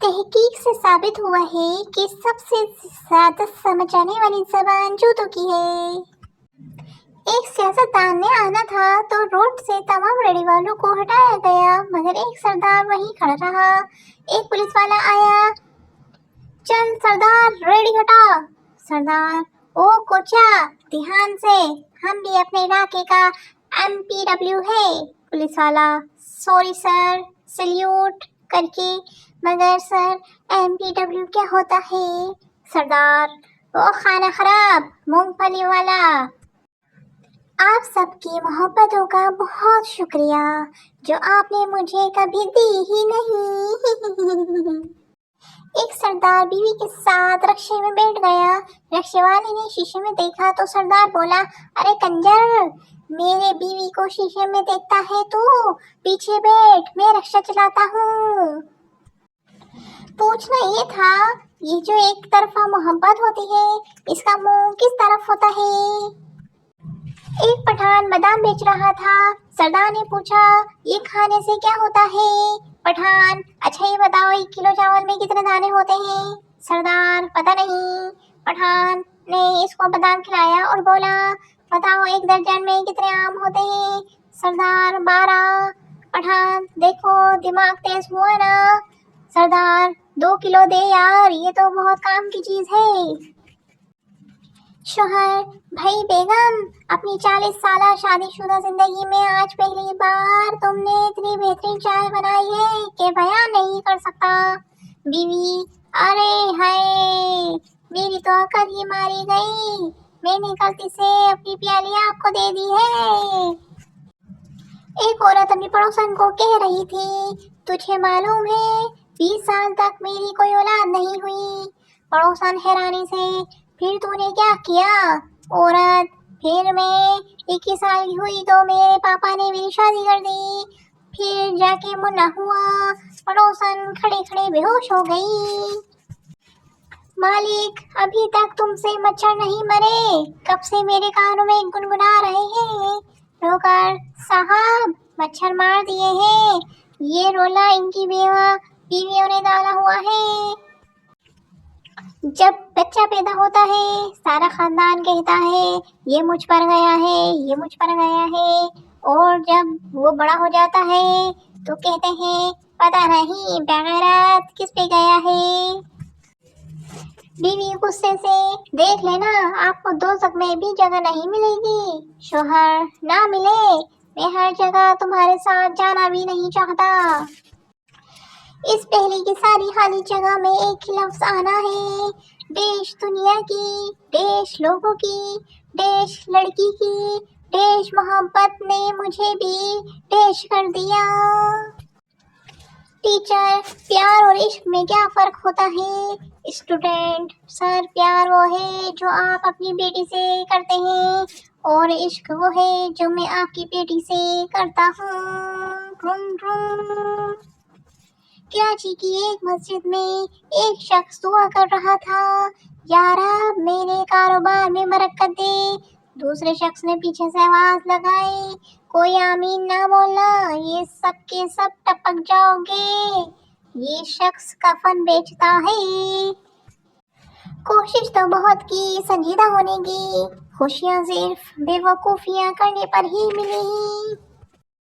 तहकीक से साबित हुआ है कि सबसे ज्यादा समझ आने वाली जबान जूतों की है। एक सियासतदान ने आना था तो रोड से तमाम रेडी वालों को हटाया गया, मगर एक सरदार वहीं खड़ा रहा। एक पुलिस वाला आया, चल सरदार रेडी हटा। सरदार, ओ कोचा ध्यान से, हम भी अपने इलाके का MPW है। पुलिस वाला, सॉरी सर, सल्यूट करके, मगर सर MPW क्या होता है? सरदार, ओ खाना खराब मूंगफली वाला। आप सबकी मोहब्बतों का बहुत शुक्रिया जो आपने मुझे कभी दी ही नहीं। एक सरदार बीवी के साथ रक्शे में बैठ गया। रक्शे वाले ने शीशे में देखा तो सरदार बोला, अरे कंजर, मेरे बीवी को शीशे में देखता है तू? पीछे बैठ, मैं रक्शा चलाता हूँ। पूछना ये था, ये जो एक तरफा मोहब्बत होती है, इसका मुंह किस तरफ होता है? एक पठान बादाम बेच रहा था। सरदार ने पूछा, ये खाने से क्या होता है? पठान, अच्छा ये बताओ, 1 किलो चावल में कितने दाने होते हैं? सरदार, पता नहीं। पठान ने इसको बादाम खिलाया और बोला, बताओ 1 दर्जन में कितने आम होते हैं? सरदार, 12। पठान, देखो दिमाग तेज हुआ ना। सरदार, 2 किलो दे यार, ये तो बहुत काम की चीज है। शोहर, भाई बेगम, अपनी 40 साल शादीशुदा जिंदगी में आज पहली बार तुमने इतनी बेहतरीन चाय बनाई है कि बयान नहीं कर सकता। बीवी, अरे हाय, मेरी तो अकल ही मारी गई, मैंने गलती से अपनी प्याली आपको दे दी है। एक औरत अपनी पड़ोसन को कह रही थी, तुझे मालूम है 20 साल तक मेरी कोई औलाद नहीं हुई। पड़ोसन हैरानी से, फिर तूने क्या किया? औरत, फिर मैं 21 साल की हुई तो मेरे पापा ने मेरी शादी कर दी, फिर जाके मुन्ना हुआ। पड़ोसन खड़े खड़े बेहोश हो गई। मालिक, अभी तक तुमसे मच्छर नहीं मरे, कब से मेरे कानों में गुनगुना रहे हैं। नौकर, साहब मच्छर मार दिए हैं, ये रोला इनकी बीवियों ने डाला हुआ है। जब बच्चा पैदा होता है सारा खानदान कहता है, ये मुझ पर गया है, ये मुझ पर गया है, और जब वो बड़ा हो जाता है तो कहते हैं, पता नहीं बेगैरत किस पे गया है। बीवी गुस्से से, देख लेना आपको दोज़ख में भी जगह नहीं मिलेगी। शोहर, ना मिले, मैं हर जगह तुम्हारे साथ जाना भी नहीं चाहता। इस पहली की सारी खाली जगह में एक ही लफ्ज आना है, देश दुनिया की, देश लोगों की, देश लड़की की, देश मोहब्बत ने मुझे भी देश कर दिया। टीचर, प्यार और इश्क में क्या फर्क होता है? स्टूडेंट, सर प्यार वो है जो आप अपनी बेटी से करते हैं, और इश्क वो है जो मैं आपकी बेटी से करता हूँ। कराची की एक मस्जिद में एक शख्स दुआ कर रहा था, या रब मेरे कारोबार में बरकत दे। दूसरे शख्स ने पीछे से आवाज लगाई, कोई आमीन ना बोलना, ये सब के सब टपक जाओगे। ये शख्स कफन बेचता है। कोशिश तो बहुत की संजीदा होने की, खुशियाँ सिर्फ बेवकूफियाँ करने पर ही मिली।